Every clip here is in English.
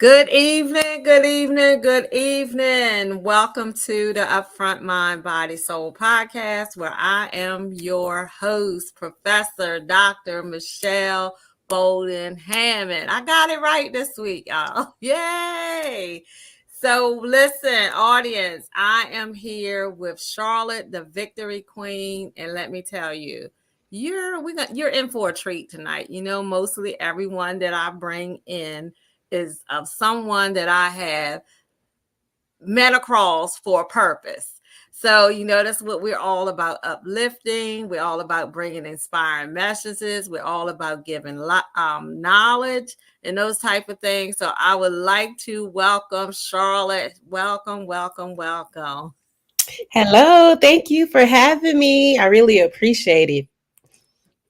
Good evening, good evening, good evening. Welcome to the Upfront Mind Body Soul podcast, where I am your host, Professor Dr. Michelle Bolden Hammond. I got it right this week, y'all. Yay! So, listen, audience, I am here with Charlotte, the Victory Queen, and let me tell you, you're in for a treat tonight. You know, mostly everyone that I bring in is of someone that I have met across for a purpose. So, that's what we're all about: uplifting. We're all about bringing inspiring messages. We're all about giving knowledge and those type of things. So I would like to welcome Charlotte. Welcome, welcome, welcome. Hello, thank you for having me. I really appreciate it.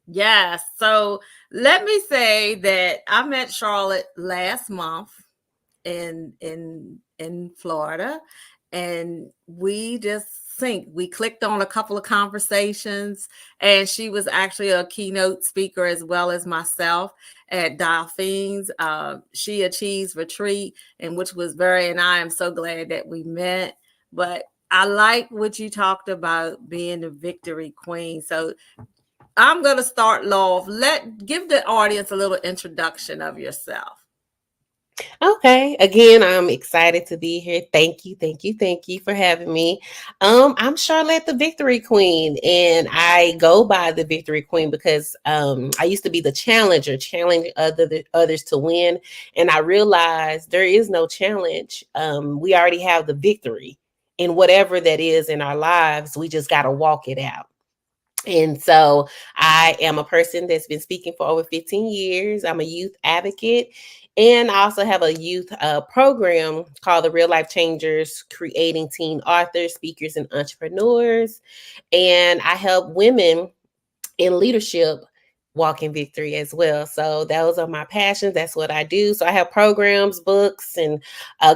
Yes. So let me say that I met Charlotte last month in Florida, and we just synced. We clicked on a couple of conversations, and she was actually a keynote speaker as well as myself at Dolphins. She Achieves Retreat, and which was and I am so glad that we met. But I like what you talked about being the victory queen. So I'm going to start off. Give the audience a little introduction of yourself. Okay, again, I'm excited to be here. Thank you for having me. I'm Charlette, the Victory Queen, and I go by the Victory Queen because I used to be the challenger, challenging others to win, and I realized there is no challenge. We already have the victory in whatever that is in our lives. We just got to walk it out. And so I am a person that's been speaking for over 15 years. I'm a youth advocate. And I also have a youth program called the Real Life Changers, creating teen authors, speakers, and entrepreneurs. And I help women in leadership walk in victory as well. So those are my passions. That's what I do. So I have programs, books, and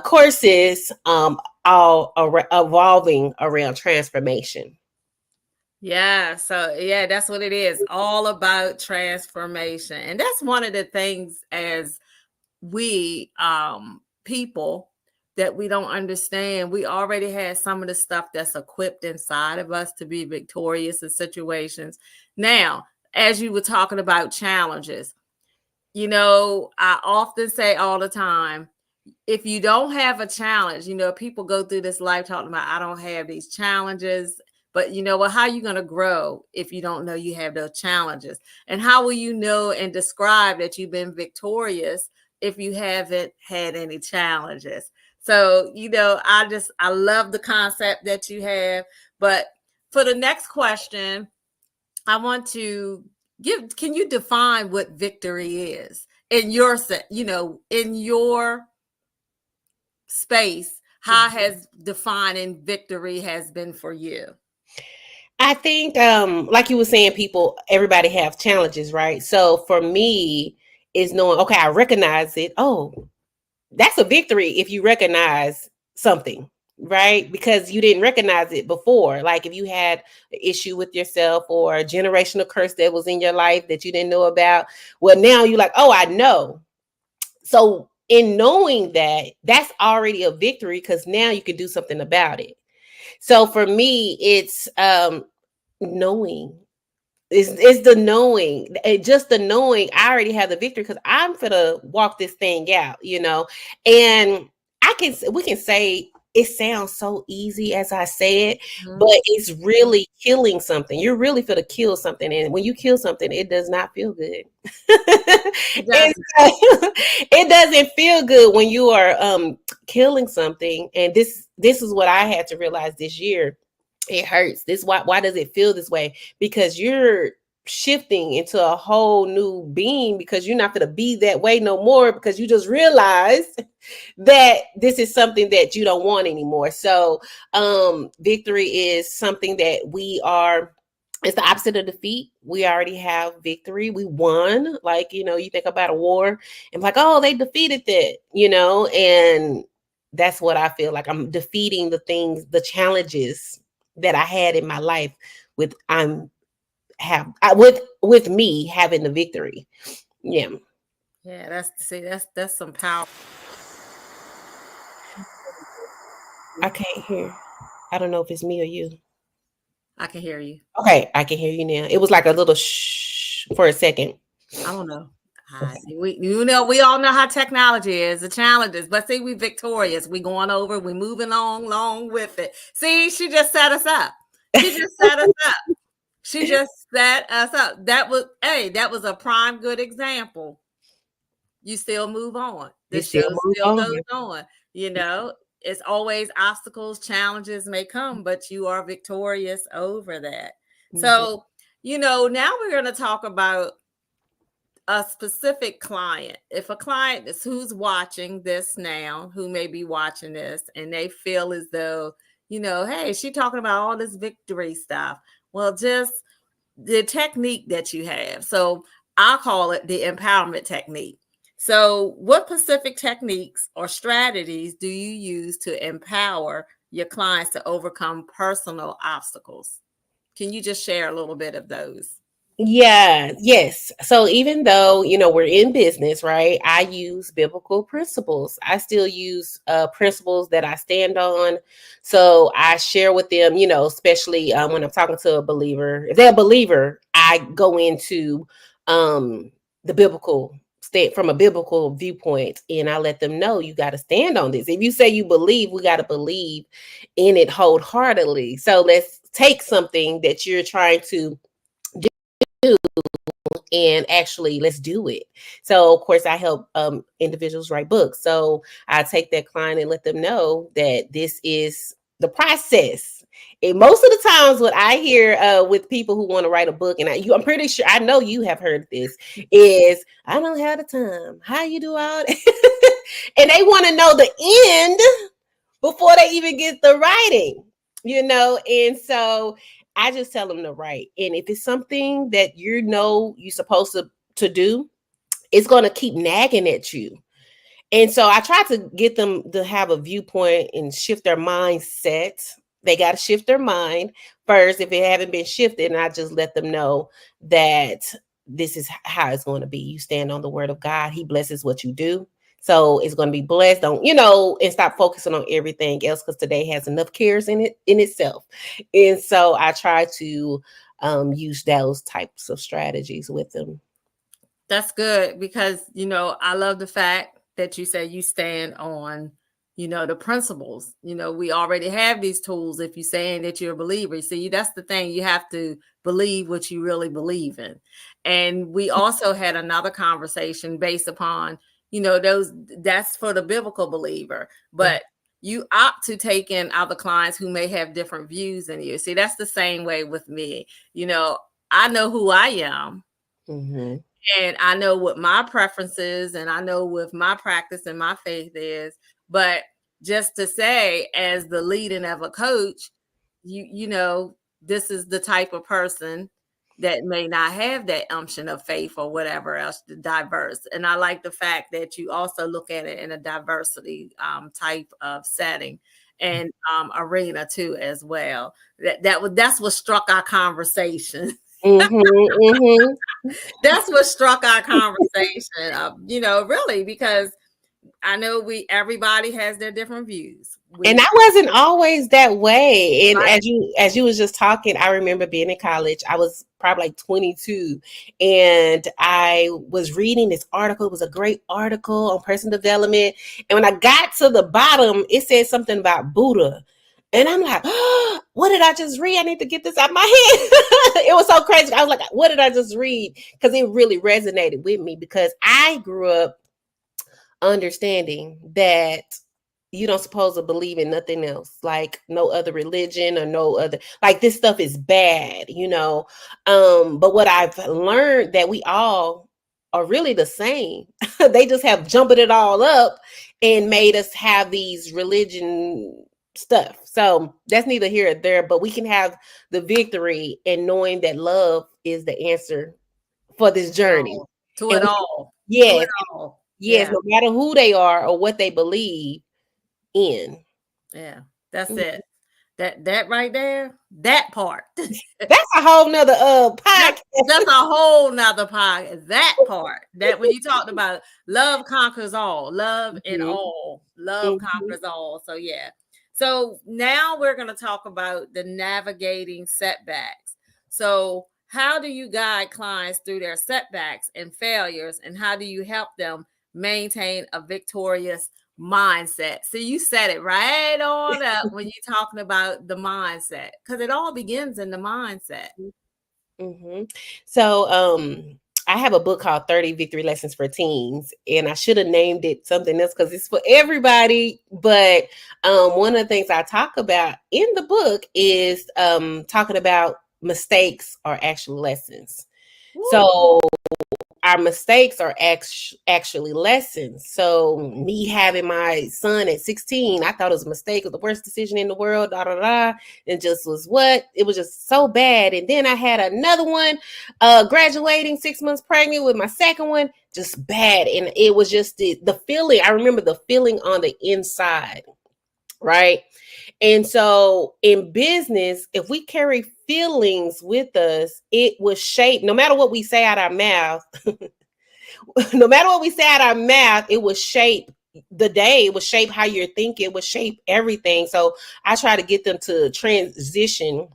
courses all evolving around transformation. Yeah, so yeah, that's what it is. All about transformation. And that's one of the things as we people that we don't understand. We already have some of the stuff that's equipped inside of us to be victorious in situations. Now, as you were talking about challenges, I often say all the time, if you don't have a challenge, people go through this life talking about, I don't have these challenges. But you know what? How are you going to grow if you don't know you have those challenges? And how will you know and describe that you've been victorious if you haven't had any challenges? So, I love the concept that you have. But for the next question, I want to can you define what victory is in your in your space? How has defining victory has been for you? I think, like you were saying, everybody have challenges, right? So for me, is knowing, okay, I recognize it. Oh, that's a victory if you recognize something, right? Because you didn't recognize it before. Like if you had an issue with yourself or a generational curse that was in your life that you didn't know about, well, now you're like, oh, I know. So in knowing that, that's already a victory because now you can do something about it. So for me, it's knowing. It's the knowing. Just the knowing I already have the victory because I'm gonna walk this thing out. And we can say it sounds so easy as I say it, but it's really killing something. You're really gonna kill something. And when you kill something, it does not feel good. And so, it doesn't feel good when you are killing something. And this is what I had to realize this year. It hurts. Why does it feel this way? Because you're shifting into a whole new being because you're not going to be that way no more because you just realized that this is something that you don't want anymore. So victory is something that it's the opposite of defeat. We already have victory. We won. Like, you think about a war and like, oh, they defeated that, and that's what I feel like. I'm defeating the challenges that I had in my life with with me having the victory. Yeah. Yeah, that's some power. I can't hear. I don't know if it's me or you. I can hear you. Okay, I can hear you now. It was like a little shh for a second. I don't know. I Okay. see. We all know how technology is, the challenges, but see, we victorious. We going over, we moving along with it. See, she just set us up. She just set us up. She just set us up. That was a prime good example. You still move on. The You show still move still on. goes on. You know, it's always obstacles, challenges may come, but you are victorious over that. Mhm. So, now we're going to talk about a specific client. If a client is who's watching this now, who may be watching this, and they feel as though, hey, she talking about all this victory stuff. Well, just the technique that you have. So I'll call it the empowerment technique. So, what specific techniques or strategies do you use to empower your clients to overcome personal obstacles? Can you just share a little bit of those? Yeah, yes. So even though, we're in business, right? I use biblical principles. I still use principles that I stand on. So I share with them, especially when I'm talking to a believer. If they're a believer, I go into the biblical state from a biblical viewpoint, and I let them know you got to stand on this. If you say you believe, we got to believe in it wholeheartedly. So let's take something that you're trying to do and actually let's do it. So of course I help individuals write books. So I take that client and let them know that this is the process. And most of the times what I hear with people who want to write a book, and I'm pretty sure I know you have heard this, is I don't have the time. How you do all that? And they want to know the end before they even get the writing, and so I just tell them to write. And if it's something that you're supposed to do, it's going to keep nagging at you. And so I try to get them to have a viewpoint and shift their mindset. They got to shift their mind first if it haven't been shifted. And I just let them know that this is how it's going to be. You stand on the word of God. He blesses what you do. So it's going to be blessed. Don't, and stop focusing on everything else, because today has enough cares in itself. And so I try to use those types of strategies with them. That's good because, I love the fact that you say you stand on, the principles. We already have these tools if you're saying that you're a believer. See, that's the thing. You have to believe what you really believe in. And we also had another conversation based upon, that's for the biblical believer. But you opt to take in other clients who may have different views than you. See, that's the same way with me. I know who I am. Mm-hmm. And I know what my preferences and I know what my practice and my faith is. But just to say, as the leading of a coach, this is the type of person that may not have that unction of faith or whatever else, diverse. And I like the fact that you also look at it in a diversity type of setting and arena too as well. That's what struck our conversation. Mm-hmm, mm-hmm. That's what struck our conversation, really, because I know everybody has their different views. And I wasn't always that way. And as you was just talking, I remember being in college. I was probably like 22, and I was reading this article. It was a great article on personal development. And when I got to the bottom, it said something about Buddha. And I'm like, oh, what did I just read? I need to get this out of my head. It was so crazy. I was like, what did I just read? Because it really resonated with me, because I grew up understanding that you don't supposed to believe in nothing else, like no other religion or no other, like this stuff is bad, but what I've learned that we all are really the same. They just have jumped it all up and made us have these religion stuff. So that's neither here or there, but we can have the victory in knowing that love is the answer for this journey. To And it all. To yes, it all. yes, Yeah. no matter who they are or what they believe in. Yeah. That's it. That right there, that part. That's a whole nother podcast. That's a whole nother podcast. That part. That when you talked about love conquers all, love in Mhm. all, love Mhm. conquers all. So yeah. So now we're going to talk about the navigating setbacks. So how do you guide clients through their setbacks and failures, and how do you help them maintain a victorious mindset? So you said it right on up when you're talking about the mindset, because it all begins in the mindset. Mm-hmm. So, I have a book called 30 Victory Lessons for Teens, and I should have named it something else because it's for everybody. But one of the things I talk about in the book is talking about mistakes are actually lessons. Woo. So our mistakes are actually lessons. So me having my son at 16, I thought it was a mistake, it was the worst decision in the world, da da da. It just was it was just so bad. And then I had another one, graduating 6 months pregnant with my second one, just bad. And it was just the feeling. I remember the feeling on the inside, right? And so in business, if we carry feelings with us, it will shape, no matter what we say out our mouth, no matter what we say out our mouth, it will shape the day, it will shape how you're thinking, it will shape everything. So I try to get them to transition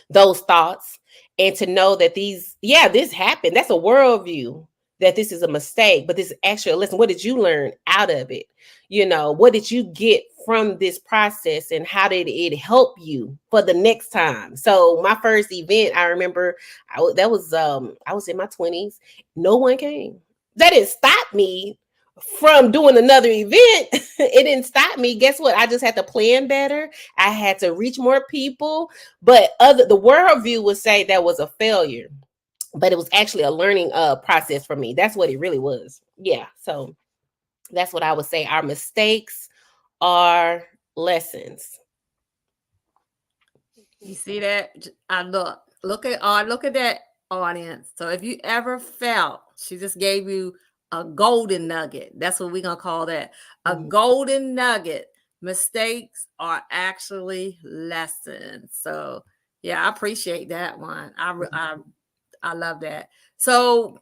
those thoughts and to know that this happened. That's a worldview, that this is a mistake, but this is actually a lesson. What did you learn out of it? What did you get from this process, and how did it help you for the next time? So my first event, I remember, I was in my 20s. No one came. That didn't stop me from doing another event. It didn't stop me. Guess what? I just had to plan better. I had to reach more people. But the worldview would say that was a failure, but it was actually a learning process for me. That's what it really was. Yeah. So that's what I would say. Our mistakes are lessons. You see that? I look at that audience. So if you ever felt she just gave you a golden nugget, that's what we're gonna call that. A golden nugget. Mistakes are actually lessons. So yeah, I appreciate that one. I love that. So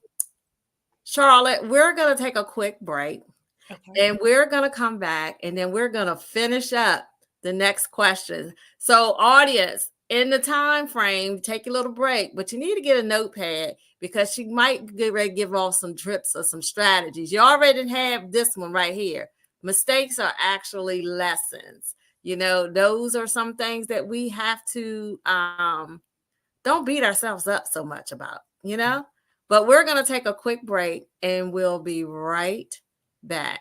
Charlotte, we're gonna take a quick break. Okay. And we're going to come back, and then we're going to finish up the next question. So, audience, in the time frame, take a little break, but you need to get a notepad because she might get ready to give off some trips or some strategies. You already have this one right here. Mistakes are actually lessons. Those are some things that we have to don't beat ourselves up so much about. But we're going to take a quick break, and we'll be right back.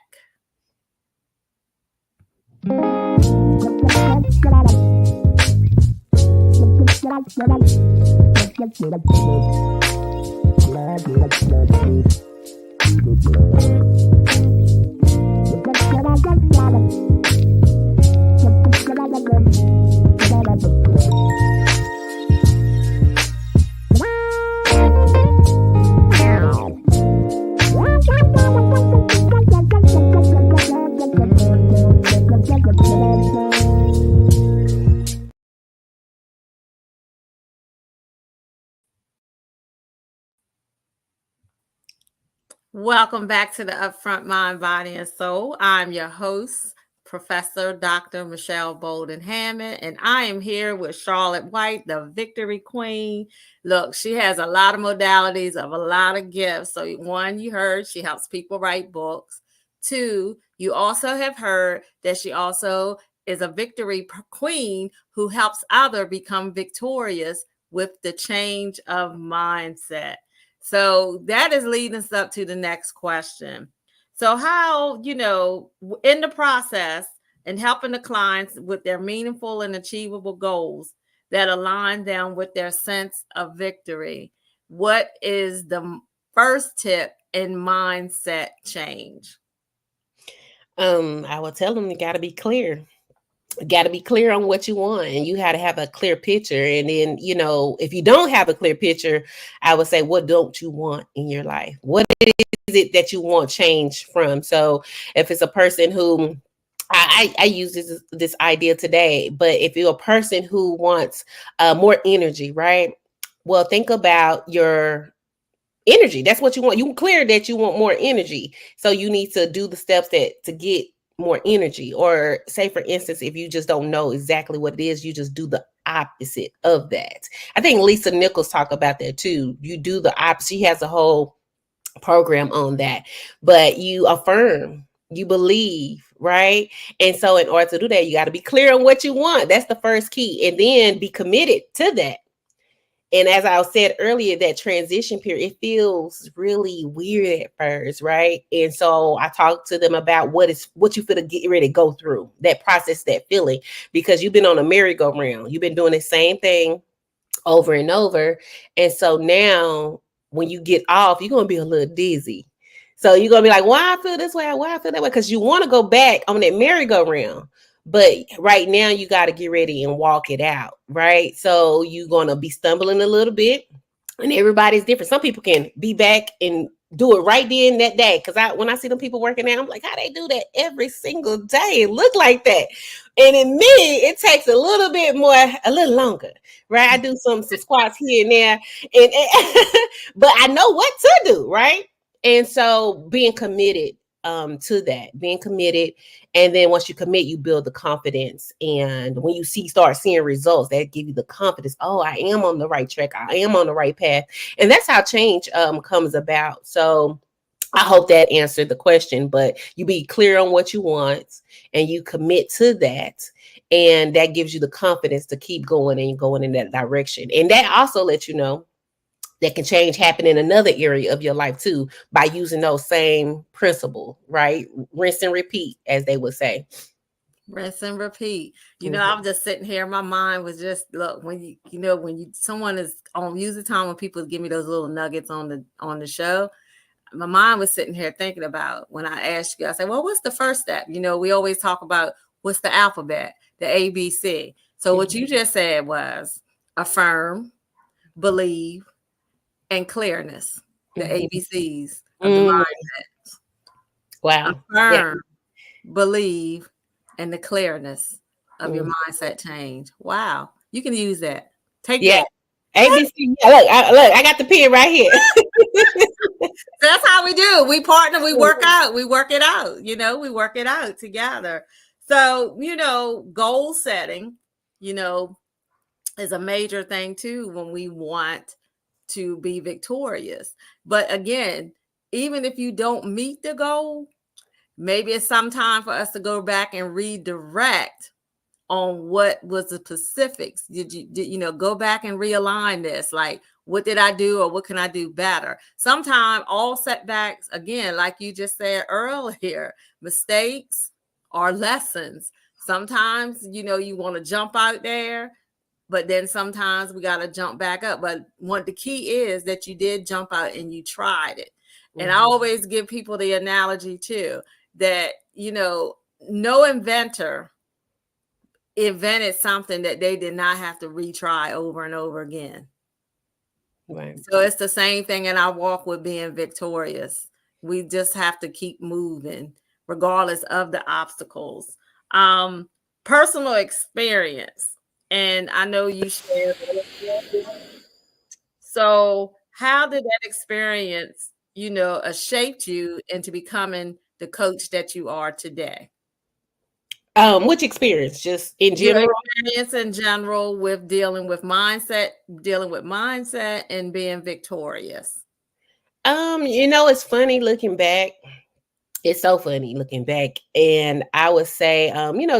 Welcome back to the Upfront Mind, Body, and Soul. I'm your host, Professor Dr. Michelle Bolden Hammond, and I am here with Charlotte White, the Victory Queen. Look, she has a lot of modalities of a lot of gifts. So, one, you heard she helps people write books. Two, you also have heard that she also is a victory queen who helps others become victorious with the change of mindset. So that is leading us up to the next question. So how, in the process and helping the clients with their meaningful and achievable goals that align them with their sense of victory, what is the first tip in mindset change? I will tell them you got to be clear. Got to be clear on what you want, and you got to have a clear picture. And then, if you don't have a clear picture, I would say, what don't you want in your life? What is it that you want change from? So if it's a person who I use this idea today, but if you're a person who wants more energy, right? Well, think about your energy. That's what you want. You clear that you want more energy. So you need to do the steps to get more energy. Or say, for instance, if you just don't know exactly what it is, you just do the opposite of that. I think Lisa Nichols talked about that too. You do the opposite. She has a whole program on that. But you affirm, you believe, right? And so in order to do that, you got to be clear on what you want. That's the first key. And then be committed to that. And as I said earlier, that transition period, it feels really weird at first, right? And so I talked to them about what you feel to get ready to go through, that process, that feeling, because you've been on a merry-go-round. You've been doing the same thing over and over. And so now when you get off, you're going to be a little dizzy. So you're going to be like, why I feel this way? Why I feel that way? Because you want to go back on that merry-go-round. But right now you got to get ready and walk it out, right? So you're going to be stumbling a little bit, and everybody's different. Some people can be back and do it right then that day. Because when I see them people working out, I'm like, how they do that every single day and look like that? And in me, it takes a little bit more, a little longer, right? I do some squats here and there, but I know what to do, right? And so being committed to that, being committed. And then once you commit, you build the confidence. And when you start seeing results, that give you the confidence. Oh, I am on the right track. I am on the right path. And that's how change comes about. So I hope that answered the question, but you be clear on what you want and you commit to that. And that gives you the confidence to keep going and going in that direction. And that also lets you know that can change happen in another area of your life too, by using those same principle, right? Rinse and repeat, as they would say. Rinse and repeat. I'm just sitting here. My mind was just, look, when someone is on, use the time when people give me those little nuggets on the show. My mind was sitting here thinking about when I asked you, I said, well, what's the first step? We always talk about what's the alphabet, the ABC. So what you just said was affirm, believe, and clearness, the ABCs of the mindset. Wow. Affirm, believe, and the clearness of your mindset change. Wow. You can use that. Take that. ABC. Look, I got the pen right here. That's how we do. We partner, we work out, we work it out, we work it out together. So, goal setting, is a major thing too when we want to be victorious. But again, even if you don't meet the goal, maybe it's some time for us to go back and redirect on what was the specifics. Did you go back and realign this? Like, what did I do, or what can I do better? Sometimes all setbacks, again, like you just said earlier, mistakes are lessons. Sometimes, you want to jump out there, but then sometimes we got to jump back up. But the key is that you did jump out and you tried it. And I always give people the analogy too, that, no inventor invented something that they did not have to retry over and over again. Right. So it's the same thing in our walk with being victorious. We just have to keep moving regardless of the obstacles. Personal experience. And I know you shared. So how did that experience, shaped you into becoming the coach that you are today? Which experience? Just in general? Your experience in general with dealing with mindset and being victorious. It's funny looking back. It's so funny looking back. And I would say,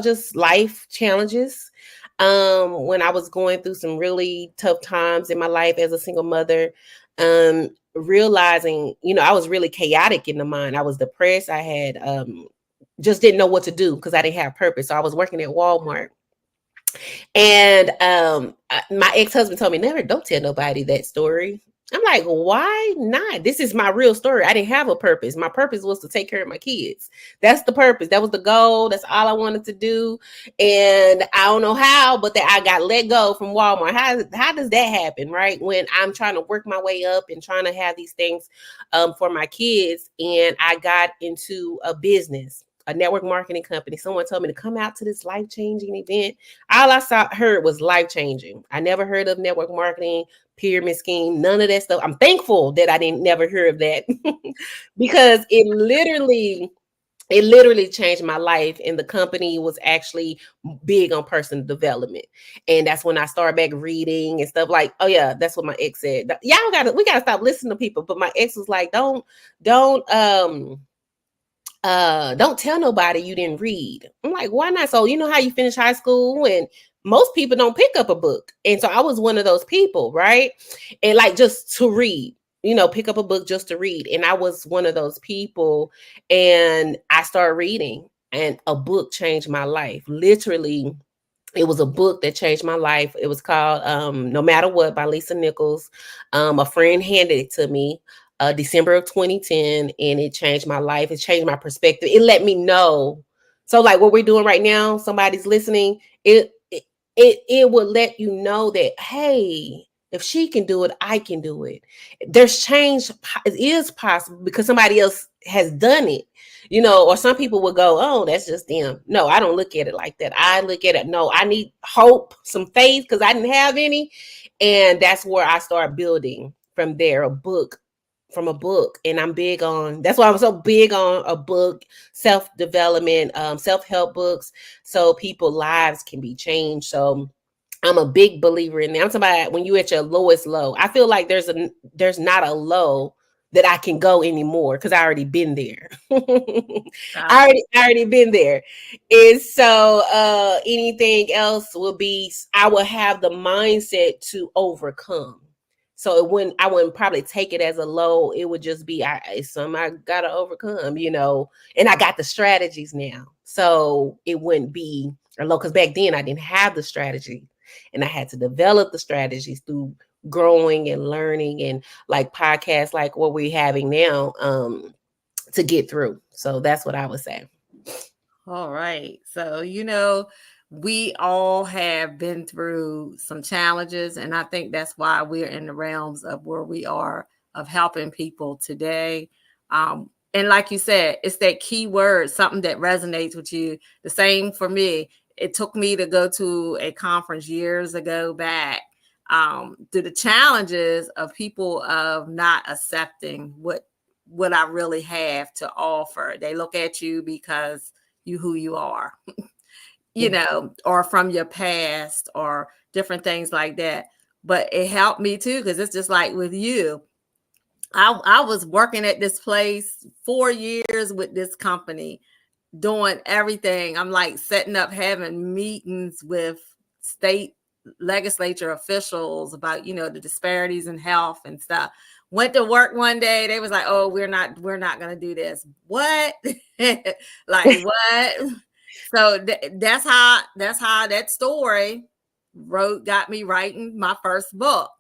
just life challenges. When I was going through some really tough times in my life as a single mother, realizing, I was really chaotic in the mind. I was depressed. I had just didn't know what to do because I didn't have purpose. So I was working at Walmart. And my ex-husband told me, never, don't tell nobody that story. I'm like, why not? This is my real story. I didn't have a purpose. My purpose was to take care of my kids. That's the purpose. That was the goal. That's all I wanted to do. And I don't know how, but that I got let go from Walmart. How does that happen, right? When I'm trying to work my way up and trying to have these things for my kids. And I got into a business, a network marketing company. Someone told me to come out to this life-changing event. All I heard was life-changing. I never heard of network marketing, pyramid scheme, none of that stuff. I'm thankful that I didn't never hear of that because it literally it literally changed my life, and the company was actually big on personal development. And that's when I started back reading and stuff. Like, oh yeah, that's what my ex said. Y'all gotta we gotta stop listening to people. But my ex was like, don't tell nobody you didn't read. I'm like, why not? So you know how you finish high school and most people don't pick up a book. And so I was one of those people, right? And like just to read, pick up a book just to read. And I was one of those people, and I started reading, and a book changed my life. Literally, it was a book that changed my life. It was called No Matter What by Lisa Nichols. A friend handed it to me December of 2010, and it changed my life. It changed my perspective. It let me know. So like what we're doing right now, somebody's listening, it would let you know that, hey, if she can do it, I can do it. There's change. It is possible because somebody else has done it. Or some people would go, oh, that's just them. No, I don't look at it like that. I look at it, no, I need hope, some faith, because I didn't have any. And that's where I start building from there, from a book. And that's why I'm so big on a book, self-development, self-help books, so people's lives can be changed. So I'm a big believer in that. I'm talking about when you at your lowest low. I feel like there's not a low that I can go anymore because I already been there. I already been there. And so anything else will be, I will have the mindset to overcome. So I wouldn't probably take it as a low. It would just be it's something I gotta overcome, and I got the strategies now. So it wouldn't be a low, because back then I didn't have the strategy. And I had to develop the strategies through growing and learning, and like podcasts like what we're having now, to get through. So that's what I would say. All right. So, we all have been through some challenges, and I think that's why we're in the realms of where we are, of helping people today. And like you said, it's that key word, something that resonates with you. The same for me. It took me to go to a conference years ago back, to the challenges of people of not accepting what I really have to offer. They look at you because who you are, or from your past or different things like that. But it helped me too, because it's just like with you. I was working at this place 4 years with this company, doing everything. I'm like setting up, having meetings with state legislature officials about, the disparities in health and stuff. Went to work one day, they was like, oh, we're not going to do this. What? Like what? So that's how that story got me writing my first book.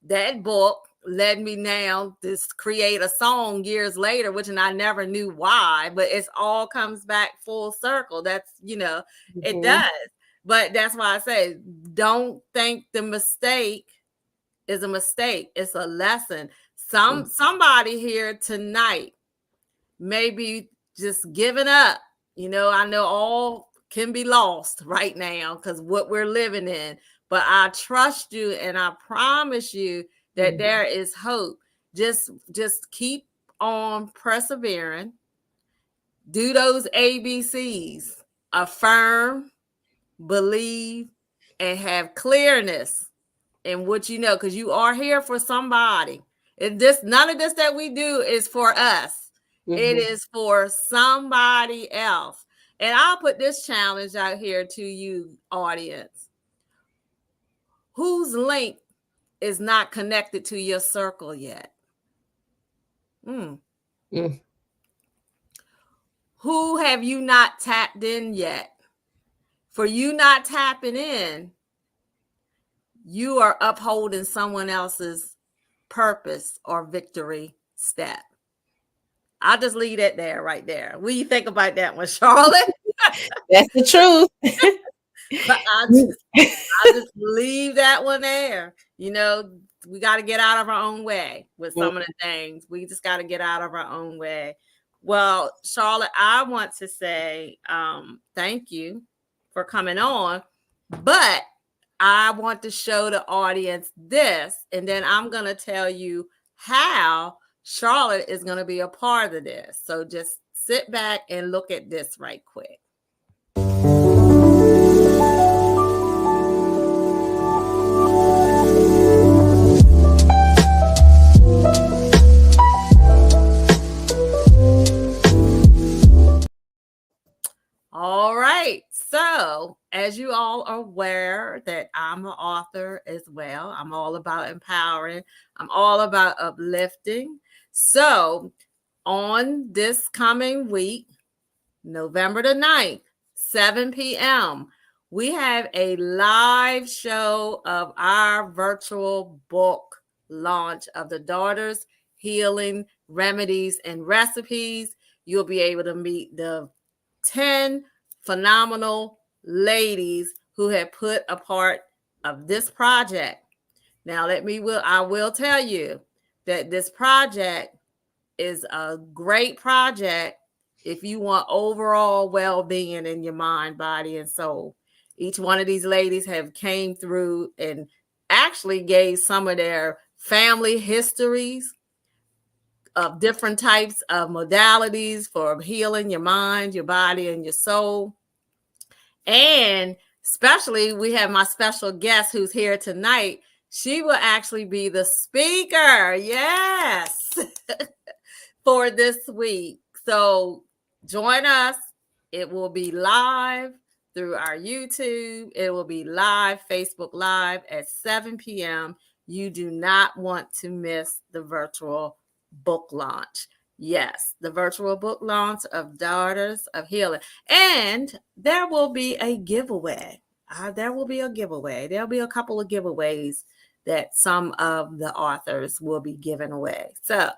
That book led me now to create a song years later, which, and I never knew why, but it's all comes back full circle. That's, it does. But that's why I say, don't think the mistake is a mistake. It's a lesson. Somebody here tonight maybe just giving up. I know all can be lost right now because what we're living in, but I trust you and I promise you that there is hope. Just keep on persevering. Do those ABCs: affirm, believe, and have clearness in what you know, because you are here for somebody. None of this that we do is for us. It is for somebody else. And I'll put this challenge out here to you, audience. Whose link is not connected to your circle yet? Who have you not tapped in yet? For you not tapping in, you are upholding someone else's purpose or victory step. I'll just leave it there, right there. What do you think about that one, Charlotte? That's the truth. But I'll just leave that one there. We got to get out of our own way with some of the things. We just got to get out of our own way. Well, Charlotte, I want to say thank you for coming on, but I want to show the audience this, and then I'm going to tell you how Charlotte is going to be a part of this. So just sit back and look at this right quick. All right. So, as you all are aware that I'm an author as well. I'm all about empowering. I'm all about uplifting. So, on this coming week, November the 9th, 7 p.m., we have a live show of our virtual book launch of the Daughters Healing Remedies and Recipes. You'll be able to meet the 10 phenomenal ladies who have put a part of this project. Now, I will tell you that this project is a great project if you want overall well-being in your mind, body, and soul. Each one of these ladies have came through and actually gave some of their family histories of different types of modalities for healing your mind, your body, and your soul. And especially, we have my special guest who's here tonight. She will actually be the speaker. Yes. For this week. So join us. It will be live through our YouTube. It will be live, Facebook Live at 7 p.m. You do not want to miss the virtual book launch. Yes, the virtual book launch of Daughters of Healing. And there will be a giveaway. There'll be a couple of giveaways that some of the authors will be giving away. So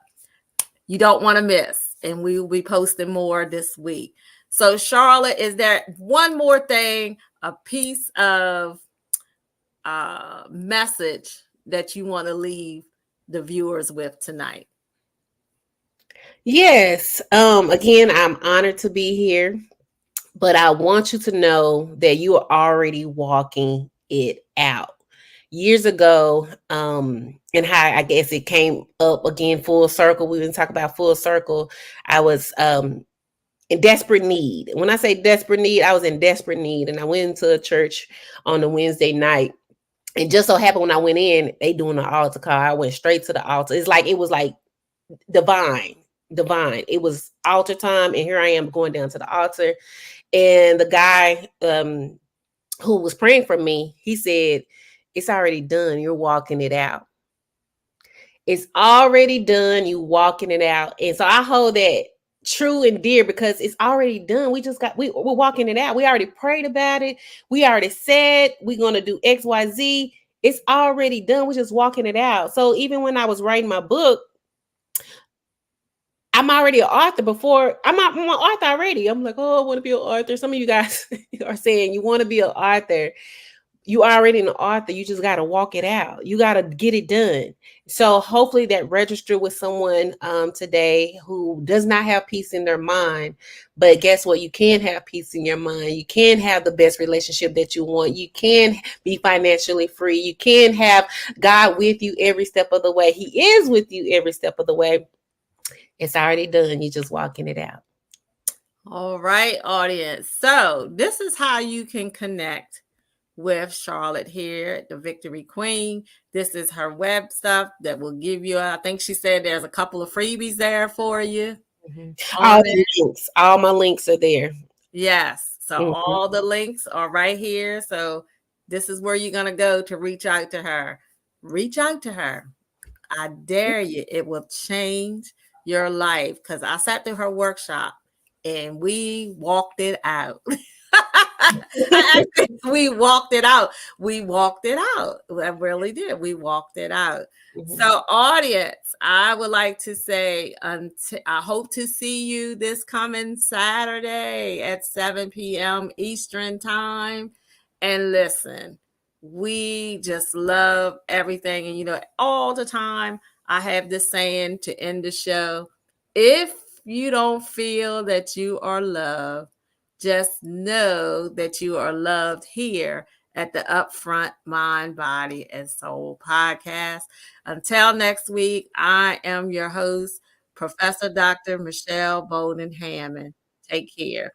you don't want to miss. And we will be posting more this week. So, Charlotte, is there one more thing, a piece of message that you want to leave the viewers with tonight? Yes. Again, I'm honored to be here, but I want you to know that you are already walking it out. Years ago, and how I guess it came up again full circle. We've been talking about full circle. I was in desperate need. When I say desperate need, I was in desperate need, and I went into a church on a Wednesday night. And just so happened when I went in, they doing the altar call. I went straight to the altar. It was like divine. It was altar time, and here I am going down to the altar. And the guy who was praying for me, he said, "It's already done. You're walking it out. It's already done. You walking it out." And so I hold that true and dear because it's already done. We're walking it out. We already prayed about it. We already said we're going to do X, Y, Z. It's already done. We're just walking it out. So even when I was writing my book, I'm already an author before. I'm an author already. I'm like, oh, I want to be an author. Some of you guys are saying you want to be an author. You already an author. You just got to walk it out. You got to get it done. So hopefully that registered with someone today who does not have peace in their mind. But guess what? You can have peace in your mind. You can have the best relationship that you want. You can be financially free. You can have God with you every step of the way. He is with you every step of the way. It's already done. You're just walking it out. All right, audience. So this is how you can connect with Charlotte here at the Victory Queen. This is her web stuff that will give you, I think she said there's a couple of freebies there for you. Mm-hmm. All my links are there. Yes. So all the links are right here. So this is where you're going to go to reach out to her. Reach out to her. I dare you. It will change your life because I sat through her workshop and we walked it out. We walked it out. We walked it out. I really did. We walked it out. Mm-hmm. So, audience, I would like to say, I hope to see you this coming Saturday at 7 p.m. Eastern time. And listen, we just love everything. And, all the time I have this saying to end the show. If you don't feel that you are loved, just know that you are loved here at the Upfront Mind, Body, and Soul podcast. Until next week, I am your host, Professor Dr. Michelle Bowden Hammond. Take care.